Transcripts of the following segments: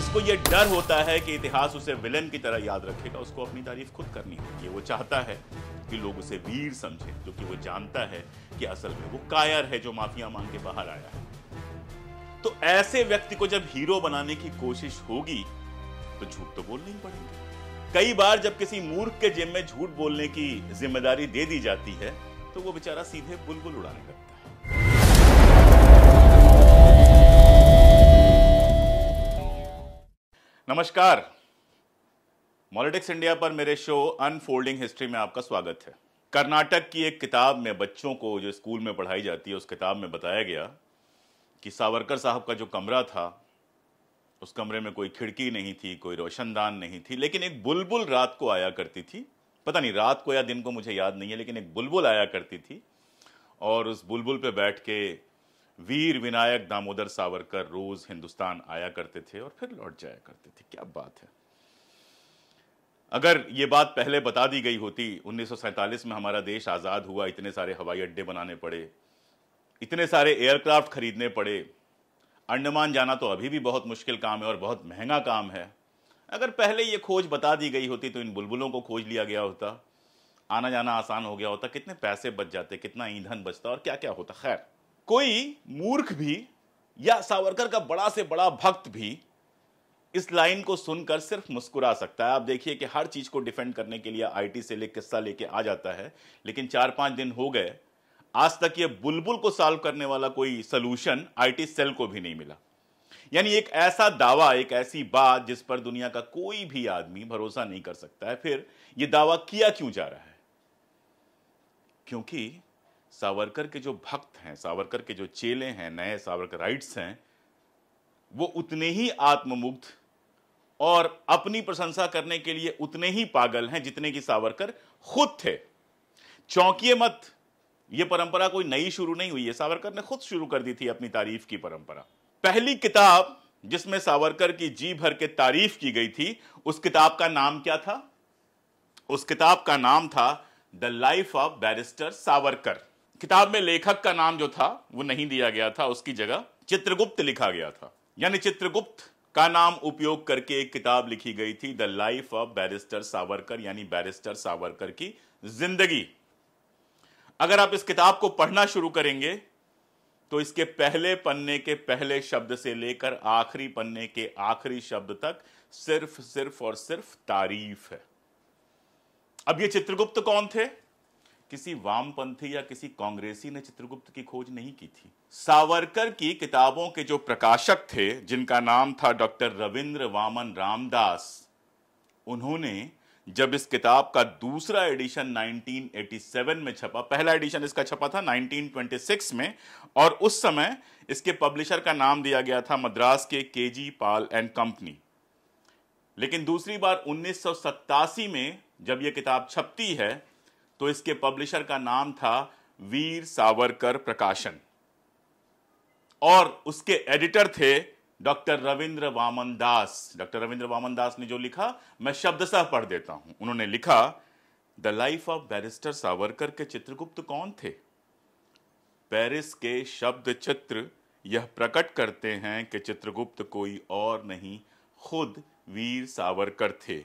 जिसको ये डर होता है कि इतिहास उसे विलेन की तरह याद रखेगा, उसको अपनी तारीफ खुद करनी होती है। वो चाहता है कि लोग उसे वीर समझें, क्योंकि वो जानता है कि असल में वो कायर है जो माफिया मांग के बाहर आया है। तो ऐसे व्यक्ति को जब हीरो बनाने की कोशिश होगी तो झूठ तो बोलने ही पड़ेंगे। कई बार जब किसी मूर्ख के जिम्मे में झूठ बोलने की जिम्मेदारी दे दी जाती है तो वो बेचारा सीधे बुलबुल उड़ाने लगता है। नमस्कार, पॉलिटिक्स इंडिया पर मेरे शो अनफोल्डिंग हिस्ट्री में आपका स्वागत है। कर्नाटक की एक किताब में बच्चों को जो स्कूल में पढ़ाई जाती है, उस किताब में बताया गया कि सावरकर साहब का जो कमरा था, उस कमरे में कोई खिड़की नहीं थी, कोई रोशनदान नहीं थी, लेकिन एक बुलबुल रात को आया करती थी। पता नहीं रात को या दिन को, मुझे याद नहीं है, लेकिन एक बुलबुल आया करती थी और उस बुलबुल पे बैठ के वीर विनायक दामोदर सावरकर रोज हिंदुस्तान आया करते थे और फिर लौट जाया करते थे। क्या बात है! अगर ये बात पहले बता दी गई होती, 1947 में हमारा देश आजाद हुआ, इतने सारे हवाई अड्डे बनाने पड़े, इतने सारे एयरक्राफ्ट खरीदने पड़े, अंडमान जाना तो अभी भी बहुत मुश्किल काम है और बहुत महंगा काम है। अगर पहले ये खोज बता दी गई होती तो इन बुलबुलों को खोज लिया गया होता, आना जाना आसान हो गया होता, कितने पैसे बच जाते, कितना ईंधन बचता और क्या क्या होता। खैर, कोई मूर्ख भी या सावरकर का बड़ा से बड़ा भक्त भी इस लाइन को सुनकर सिर्फ मुस्कुरा सकता है। आप देखिए कि हर चीज को डिफेंड करने के लिए आईटी से लेकर किस्सा लेके आ जाता है, लेकिन 4-5 दिन हो गए, आज तक ये बुलबुल को सॉल्व करने वाला कोई सलूशन आईटी सेल को भी नहीं मिला। यानी एक ऐसा दावा, एक ऐसी बात जिस पर दुनिया का कोई भी आदमी भरोसा नहीं कर सकता है। फिर यह दावा किया क्यों जा रहा है? क्योंकि सावरकर के जो भक्त हैं, सावरकर के जो चेले हैं, नए सावरकराइट्स हैं, वो उतने ही आत्ममुग्ध और अपनी प्रशंसा करने के लिए उतने ही पागल हैं जितने कि सावरकर खुद थे। चौंकिए मत, यह परंपरा कोई नई शुरू नहीं हुई है, सावरकर ने खुद शुरू कर दी थी अपनी तारीफ की परंपरा। पहली किताब जिसमें सावरकर की जी भर के तारीफ की गई थी, उस किताब का नाम क्या था? उस किताब का नाम था the life of barrister Savarkar. किताब में लेखक का नाम जो था वो नहीं दिया गया था, उसकी जगह चित्रगुप्त लिखा गया था। यानी चित्रगुप्त का नाम उपयोग करके एक किताब लिखी गई थी, the life of barrister Savarkar, यानी बैरिस्टर सावरकर की जिंदगी। अगर आप इस किताब को पढ़ना शुरू करेंगे तो इसके पहले पन्ने के पहले शब्द से लेकर आखिरी पन्ने के आखिरी शब्द तक सिर्फ और सिर्फ तारीफ है। अब ये चित्रगुप्त कौन थे? किसी वामपंथी या किसी कांग्रेसी ने चित्रगुप्त की खोज नहीं की थी। सावरकर की किताबों के जो प्रकाशक थे, जिनका नाम था डॉक्टर रविंद्र वामन रामदास, उन्होंने जब इस किताब का दूसरा एडिशन 1987 में छपा, पहला एडिशन इसका छपा था 1926 में, और उस समय इसके पब्लिशर का नाम दिया गया था मद्रास के केजी पाल एंड कंपनी। लेकिन दूसरी बार 1987 में जब यह किताब छपती है तो इसके पब्लिशर का नाम था वीर सावरकर प्रकाशन और उसके एडिटर थे डॉक्टर रविंद्र वामन दास। डॉक्टर रविंद्र वामन दास ने जो लिखा, मैं शब्दशः पढ़ देता हूं। उन्होंने लिखा, the life of barrister Savarkar के चित्रगुप्त कौन थे? पेरिस के शब्द चित्र यह प्रकट करते हैं कि चित्रगुप्त कोई और नहीं, खुद वीर सावरकर थे।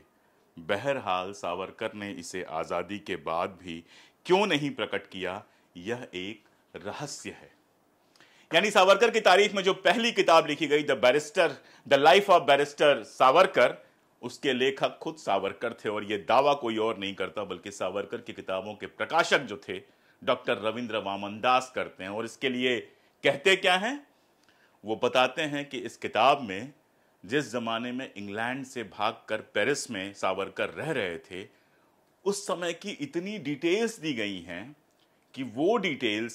बहरहाल सावरकर ने इसे आजादी के बाद भी क्यों नहीं प्रकट किया, यह एक रहस्य है। यानी सावरकर की तारीख में जो पहली किताब लिखी गई, the life of barrister Savarkar, उसके लेखक खुद सावरकर थे और यह दावा कोई और नहीं करता बल्कि सावरकर की किताबों के प्रकाशक जो थे डॉक्टर रविंद्र वामन दास करते हैं। और इसके लिए कहते क्या हैं? वो बताते हैं कि इस किताब में जिस जमाने में इंग्लैंड से भागकर पेरिस में सावरकर रह रहे थे, उस समय की इतनी डिटेल्स दी गई हैं कि वो डिटेल्स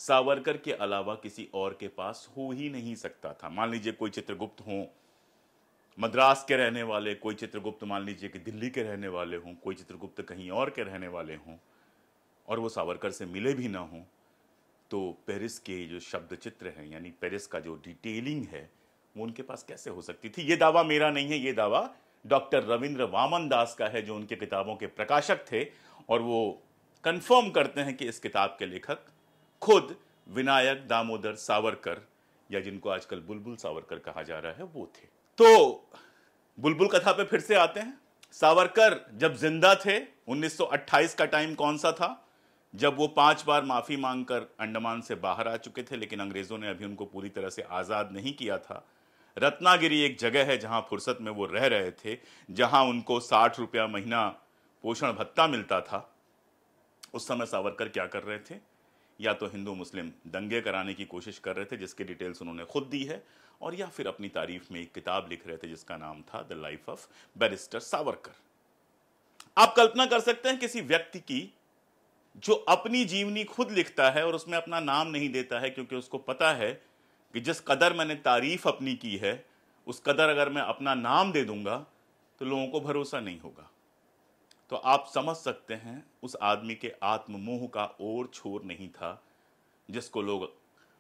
सावरकर के अलावा किसी और के पास हो ही नहीं सकता था। मान लीजिए कोई चित्रगुप्त हो मद्रास के रहने वाले, कोई चित्रगुप्त मान लीजिए कि दिल्ली के रहने वाले हों, कोई चित्रगुप्त कहीं और के रहने वाले हों, और वो सावरकर से मिले भी ना हों, तो पेरिस के जो शब्द चित्र हैं, यानी पेरिस का जो डिटेलिंग है, वो उनके पास कैसे हो सकती थी? ये दावा मेरा नहीं है, ये दावा डॉक्टर रविंद्र वामन दास का है, जो उनके किताबों के प्रकाशक थे, और वो कंफर्म करते हैं कि इस किताब के लेखक खुद विनायक दामोदर सावरकर, या जिनको आजकल बुलबुल सावरकर कहा जा रहा है, वो थे। तो बुलबुल कथा पे फिर से आते हैं। सावरकर जब जिंदा थे, 1928 का टाइम कौन सा था, जब वो 5 बार माफी मांगकर अंडमान से बाहर आ चुके थे, लेकिन अंग्रेजों ने अभी उनको पूरी तरह से आजाद नहीं किया था। रत्नागिरी एक जगह है जहां फुर्सत में वो रह रहे थे, जहां उनको 60 रुपया महीना पोषण भत्ता मिलता था। उस समय सावरकर क्या कर रहे थे, या तो हिंदू मुस्लिम दंगे कराने की कोशिश कर रहे थे, जिसकी डिटेल्स उन्होंने खुद दी है, और या फिर अपनी तारीफ में एक किताब लिख रहे थे जिसका नाम था the life of barrister Savarkar. आप कल्पना कर सकते हैं किसी व्यक्ति की जो अपनी जीवनी खुद लिखता है और उसमें अपना नाम नहीं देता है, क्योंकि उसको पता है कि जिस कदर मैंने तारीफ अपनी की है उस कदर अगर मैं अपना नाम दे दूंगा तो लोगों को भरोसा नहीं होगा। तो आप समझ सकते हैं उस आदमी के आत्ममोह का और छोर नहीं था, जिसको लोग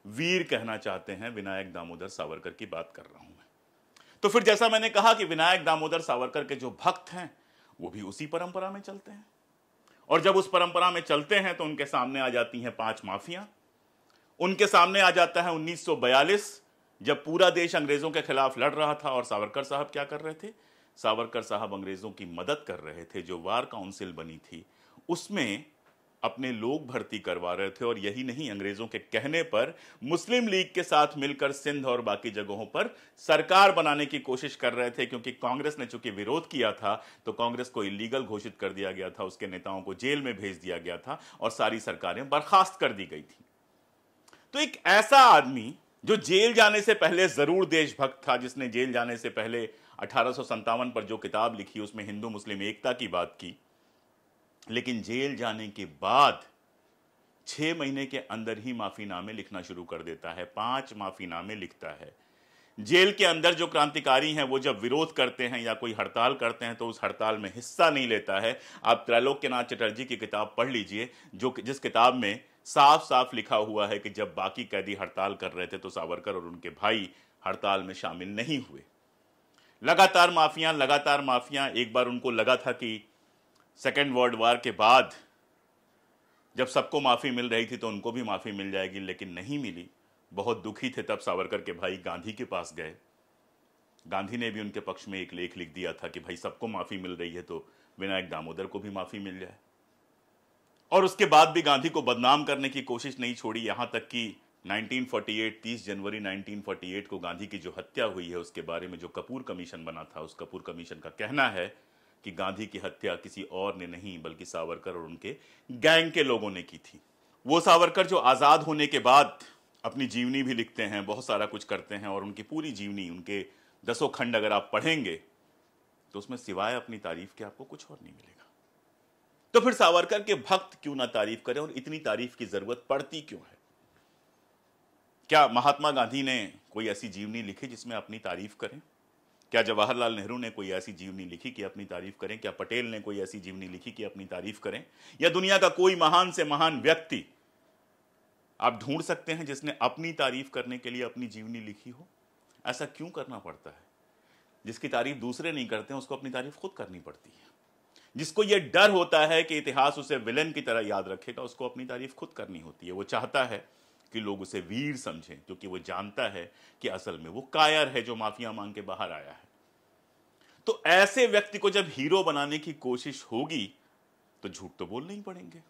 वीर कहना चाहते हैं। विनायक दामोदर सावरकर की बात कर रहा हूं मैं। तो फिर जैसा मैंने कहा कि विनायक दामोदर सावरकर के जो भक्त हैं वो भी उसी परंपरा में चलते हैं, और जब उस परंपरा में चलते हैं तो उनके सामने आ जाती हैं 5 माफियां। उनके सामने आ जाता है 1942, जब पूरा देश अंग्रेजों के खिलाफ लड़ रहा था, और सावरकर साहब क्या कर रहे थे, सावरकर साहब अंग्रेजों की मदद कर रहे थे। जो वार काउंसिल बनी थी उसमें अपने लोग भर्ती करवा रहे थे, और यही नहीं, अंग्रेजों के कहने पर मुस्लिम लीग के साथ मिलकर सिंध और बाकी जगहों पर सरकार बनाने की कोशिश कर रहे थे, क्योंकि कांग्रेस ने चूंकि विरोध किया था तो कांग्रेस को इलीगल घोषित कर दिया गया था, उसके नेताओं को जेल में भेज दिया गया था और सारी सरकारें बर्खास्त कर दी गई थी। तो एक ऐसा आदमी जो जेल जाने से पहले जरूर देशभक्त था, जिसने जेल जाने से पहले 1857 पर जो किताब लिखी उसमें हिंदू मुस्लिम एकता की बात की, लेकिन जेल जाने के बाद 6 महीने के अंदर ही माफीनामे लिखना शुरू कर देता है। 5 माफीनामे लिखता है। जेल के अंदर जो क्रांतिकारी हैं वो जब विरोध करते हैं या कोई हड़ताल करते हैं तो उस हड़ताल में हिस्सा नहीं लेता है। आप त्रैलोक्यनाथ चटर्जी की किताब पढ़ लीजिए, जिस किताब में साफ साफ लिखा हुआ है कि जब बाकी कैदी हड़ताल कर रहे थे तो सावरकर और उनके भाई हड़ताल में शामिल नहीं हुए। लगातार माफियां। एक बार उनको लगा था कि सेकेंड वर्ल्ड वार के बाद जब सबको माफी मिल रही थी तो उनको भी माफी मिल जाएगी, लेकिन नहीं मिली। बहुत दुखी थे। तब सावरकर के भाई गांधी के पास गए। गांधी ने भी उनके पक्ष में एक लेख लिख दिया था कि भाई सबको माफी मिल रही है तो विनायक दामोदर को भी माफी मिल जाए। और उसके बाद भी गांधी को बदनाम करने की कोशिश नहीं छोड़ी, यहां तक कि 1948 30 जनवरी 1948 को गांधी की जो हत्या हुई है उसके बारे में जो कपूर कमीशन बना था, उस कपूर कमीशन का कहना है कि गांधी की हत्या किसी और ने नहीं बल्कि सावरकर और उनके गैंग के लोगों ने की थी। वो सावरकर जो आजाद होने के बाद अपनी जीवनी भी लिखते हैं, बहुत सारा कुछ करते हैं, और उनकी पूरी जीवनी, उनके 10 खंड अगर आप पढ़ेंगे तो उसमें सिवाय अपनी तारीफ के आपको कुछ और नहीं मिलेगा। तो फिर सावरकर के भक्त क्यों ना तारीफ करें, और इतनी तारीफ की जरूरत पड़ती क्यों है? क्या महात्मा गांधी ने कोई ऐसी जीवनी लिखी जिसमें अपनी तारीफ करें? क्या जवाहरलाल नेहरू ने कोई ऐसी जीवनी लिखी कि अपनी तारीफ करें? क्या पटेल ने कोई ऐसी जीवनी लिखी कि अपनी तारीफ करें? या दुनिया का कोई महान से महान व्यक्ति आप ढूंढ सकते हैं जिसने अपनी तारीफ करने के लिए अपनी जीवनी लिखी हो? ऐसा क्यों करना पड़ता है? जिसकी तारीफ दूसरे नहीं करते हैं उसको अपनी तारीफ खुद करनी पड़ती है। जिसको यह डर होता है कि इतिहास उसे विलेन की तरह याद रखेगा, उसको अपनी तारीफ खुद करनी होती है। वो चाहता है कि लोग उसे वीर समझें, क्योंकि वो जानता है कि असल में वो कायर है जो माफिया मांग के बाहर आया है। तो ऐसे व्यक्ति को जब हीरो बनाने की कोशिश होगी तो झूठ तो बोलने ही पड़ेंगे।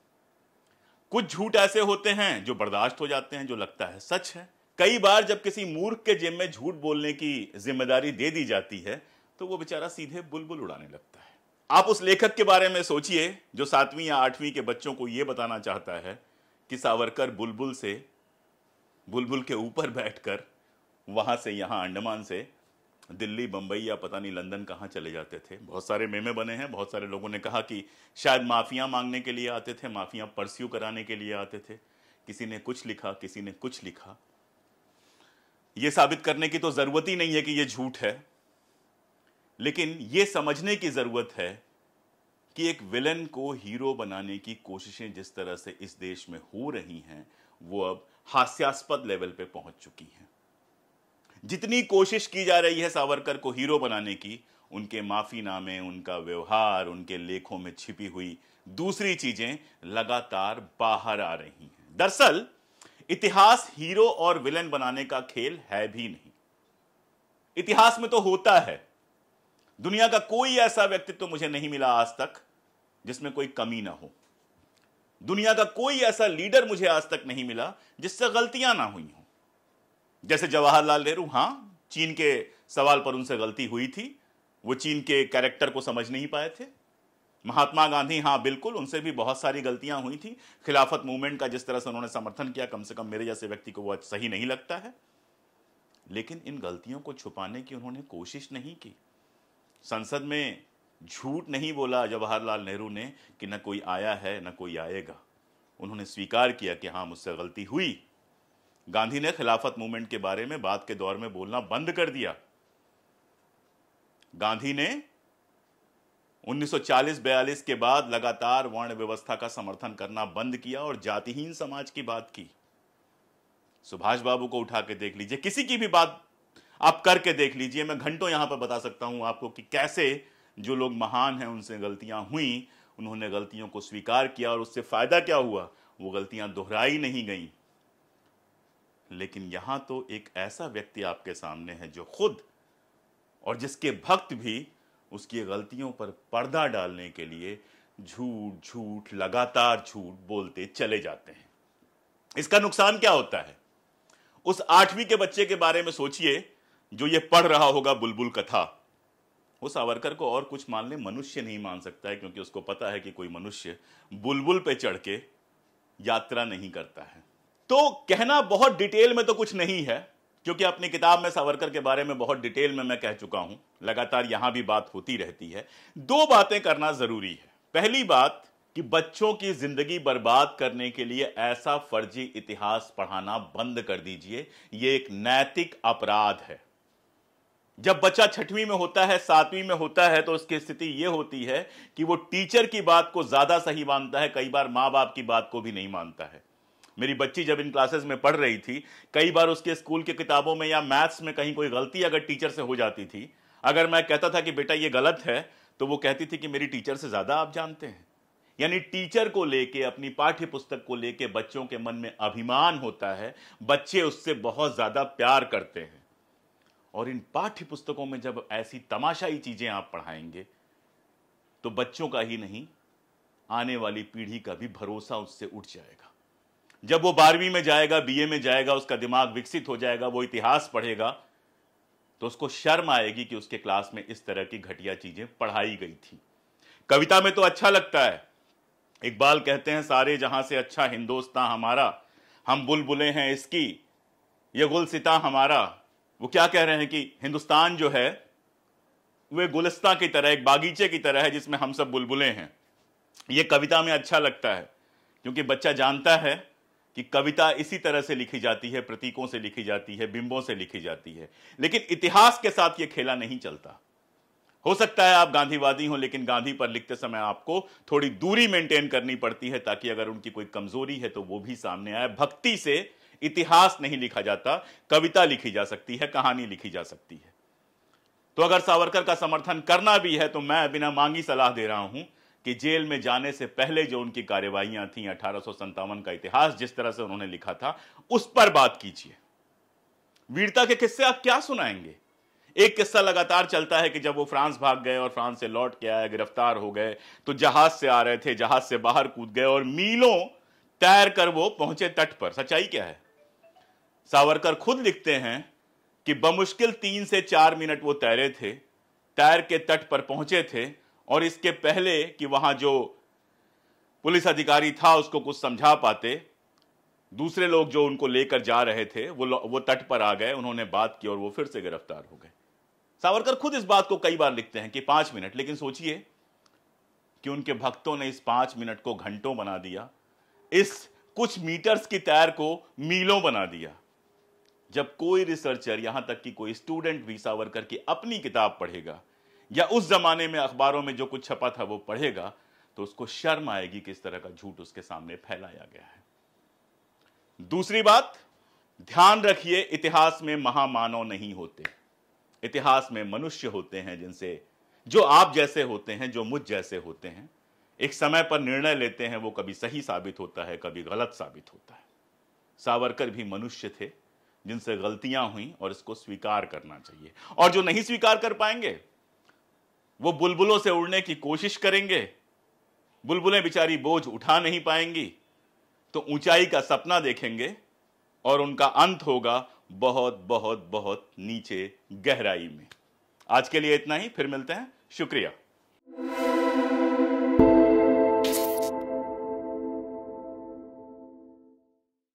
कुछ झूठ ऐसे होते हैं जो बर्दाश्त हो जाते हैं, जो लगता है सच है। कई बार जब किसी मूर्ख के जिम्मे झूठ बोलने की जिम्मेदारी दे दी जाती है तो वो बेचारा सीधे बुलबुल उड़ाने लगता है। आप उस लेखक के बारे में सोचिए जो 7वीं या 8वीं के बच्चों को यह बताना चाहता है कि सावरकर बुलबुल के ऊपर बैठकर वहां से यहां अंडमान से दिल्ली, बंबई या पता नहीं लंदन कहां चले जाते थे। बहुत सारे मेमे बने हैं। बहुत सारे लोगों ने कहा कि शायद माफिया मांगने के लिए आते थे, माफिया परस्यू कराने के लिए आते थे। किसी ने कुछ लिखा, किसी ने कुछ लिखा। यह साबित करने की तो जरूरत ही नहीं है कि यह झूठ है, लेकिन यह समझने की जरूरत है कि एक विलन को हीरो बनाने की कोशिशें जिस तरह से इस देश में हो रही हैं वो अब हास्यास्पद लेवल पे पहुंच चुकी हैं। जितनी कोशिश की जा रही है सावरकर को हीरो बनाने की, उनके माफीनामे, उनका व्यवहार, उनके लेखों में छिपी हुई दूसरी चीजें लगातार बाहर आ रही हैं। दरअसल इतिहास हीरो और विलन बनाने का खेल है भी नहीं। इतिहास में तो होता है, दुनिया का कोई ऐसा व्यक्तित्व मुझे नहीं मिला आज तक जिसमें कोई कमी ना हो। दुनिया का कोई ऐसा लीडर मुझे आज तक नहीं मिला जिससे गलतियां ना हुई हो। जैसे जवाहरलाल नेहरू, हां, चीन के सवाल पर उनसे गलती हुई थी, वो चीन के कैरेक्टर को समझ नहीं पाए थे। महात्मा गांधी, हां बिल्कुल, उनसे भी बहुत सारी गलतियां हुई थी। खिलाफत मूवमेंट का जिस तरह से उन्होंने समर्थन किया, कम से कम मेरे जैसे व्यक्ति को वो सही नहीं लगता है। लेकिन इन गलतियों को छुपाने की उन्होंने कोशिश नहीं की। संसद में झूठ नहीं बोला जवाहरलाल नेहरू ने कि न कोई आया है न कोई आएगा। उन्होंने स्वीकार किया कि हां, मुझसे गलती हुई। गांधी ने खिलाफत मूवमेंट के बारे में बाद के दौर में बोलना बंद कर दिया। गांधी ने 1940-42 के बाद लगातार वर्ण व्यवस्था का समर्थन करना बंद किया और जातिहीन समाज की बात की। सुभाष बाबू को उठा के देख लीजिए, किसी की भी बात आप करके देख लीजिए, मैं घंटों यहां पर बता सकता हूं आपको कि कैसे जो लोग महान हैं उनसे गलतियां हुई, उन्होंने गलतियों को स्वीकार किया और उससे फायदा क्या हुआ, वो गलतियां दोहराई नहीं गई। लेकिन यहां तो एक ऐसा व्यक्ति आपके सामने है जो खुद और जिसके भक्त भी उसकी गलतियों पर पर्दा डालने के लिए झूठ झूठ लगातार झूठ बोलते चले जाते हैं। इसका नुकसान क्या होता है? उस 8वीं के बच्चे के बारे में सोचिए जो ये पढ़ रहा होगा बुलबुल कथा। वो सावरकर को और कुछ मान ले, मनुष्य नहीं मान सकता है, क्योंकि उसको पता है कि कोई मनुष्य बुलबुल पे चढ़ के यात्रा नहीं करता है। तो कहना बहुत डिटेल में तो कुछ नहीं है, क्योंकि अपनी किताब में सावरकर के बारे में बहुत डिटेल में मैं कह चुका हूं, लगातार यहां भी बात होती रहती है। 2 बातें करना जरूरी है। पहली बात कि बच्चों की जिंदगी बर्बाद करने के लिए ऐसा फर्जी इतिहास पढ़ाना बंद कर दीजिए। यह एक नैतिक अपराध है। जब बच्चा 6वीं में होता है, 7वीं में होता है, तो उसकी स्थिति यह होती है कि वो टीचर की बात को ज्यादा सही मानता है, कई बार मां बाप की बात को भी नहीं मानता है। मेरी बच्ची जब इन क्लासेस में पढ़ रही थी, कई बार उसके स्कूल की किताबों में या मैथ्स में कहीं कोई गलती अगर टीचर से हो जाती थी, अगर मैं कहता था कि बेटा ये गलत है, तो वो कहती थी कि मेरी टीचर से ज्यादा आप जानते हैं। यानी टीचर को लेके, अपनी पाठ्य पुस्तक को लेके बच्चों के मन में अभिमान होता है, बच्चे उससे बहुत ज्यादा प्यार करते हैं। और इन पाठ्य पुस्तकों में जब ऐसी तमाशाई चीजें आप पढ़ाएंगे तो बच्चों का ही नहीं, आने वाली पीढ़ी का भी भरोसा उससे उठ जाएगा। जब वो 12वीं में जाएगा, बीए में जाएगा, उसका दिमाग विकसित हो जाएगा, वो इतिहास पढ़ेगा, तो उसको शर्म आएगी कि उसके क्लास में इस तरह की घटिया चीजें पढ़ाई गई थी। कविता में तो अच्छा लगता है। इकबाल कहते हैं, सारे जहां से अच्छा हिंदुस्तान हमारा, हम बुलबुलें हैं इसकी, ये गुलसिता हमारा। वो क्या कह रहे हैं कि हिंदुस्तान जो है वे गुलिस्तां की तरह, एक बागीचे की तरह है जिसमें हम सब बुलबुलें हैं। ये कविता में अच्छा लगता है, क्योंकि बच्चा जानता है कि कविता इसी तरह से लिखी जाती है, प्रतीकों से लिखी जाती है, बिंबों से लिखी जाती है। लेकिन इतिहास के साथ यह खेला नहीं चलता। हो सकता है आप गांधीवादी हो, लेकिन गांधी पर लिखते समय आपको थोड़ी दूरी मेंटेन करनी पड़ती है, ताकि अगर उनकी कोई कमजोरी है तो वो भी सामने आए। भक्ति से इतिहास नहीं लिखा जाता, कविता लिखी जा सकती है, कहानी लिखी जा सकती है। तो अगर सावरकर का समर्थन करना भी है तो मैं बिना मांगी सलाह दे रहा हूं कि जेल में जाने से पहले जो उनकी कार्यवाहियां थी, 1857 का इतिहास जिस तरह से उन्होंने लिखा था, उस पर बात कीजिए। वीरता के किस्से आप क्या सुनाएंगे? एक किस्सा लगातार चलता है कि जब वो फ्रांस भाग गए और फ्रांस से लौट के आए, गिरफ्तार हो गए, तो जहाज से आ रहे थे, जहाज से बाहर कूद गए और मीलों तैर कर वो पहुंचे तट पर। सच्चाई क्या है? सावरकर खुद लिखते हैं कि बमुश्किल 3 से 4 मिनट वो तैरे थे, तैर के तट पर पहुंचे थे, और इसके पहले कि वहां जो पुलिस अधिकारी था उसको कुछ समझा पाते, दूसरे लोग जो उनको लेकर जा रहे थे वो तट पर आ गए, उन्होंने बात की और वो फिर से गिरफ्तार हो गए। सावरकर खुद इस बात को कई बार लिखते हैं कि 5 मिनट, लेकिन सोचिए कि उनके भक्तों ने इस 5 मिनट को घंटों बना दिया, इस कुछ मीटर्स की तैर को मीलों बना दिया। जब कोई रिसर्चर, यहां तक कि कोई स्टूडेंट भी सावरकर की अपनी किताब पढ़ेगा या उस जमाने में अखबारों में जो कुछ छपा था वो पढ़ेगा, तो उसको शर्म आएगी कि इस तरह का झूठ उसके सामने फैलाया गया है। दूसरी बात, ध्यान रखिए, इतिहास में महामानव नहीं होते। इतिहास में मनुष्य होते हैं, जिनसे, जो आप जैसे होते हैं, जो मुझ जैसे होते हैं, एक समय पर निर्णय लेते हैं। वो कभी सही साबित होता है, कभी गलत साबित होता है। सावरकर भी मनुष्य थे जिनसे गलतियां हुई, और इसको स्वीकार करना चाहिए। और जो नहीं स्वीकार कर पाएंगे वो बुलबुलों से उड़ने की कोशिश करेंगे, बुलबुलें बेचारी बोझ उठा नहीं पाएंगी, तो ऊंचाई का सपना देखेंगे और उनका अंत होगा बहुत बहुत बहुत नीचे गहराई में। आज के लिए इतना ही, फिर मिलते हैं। शुक्रिया।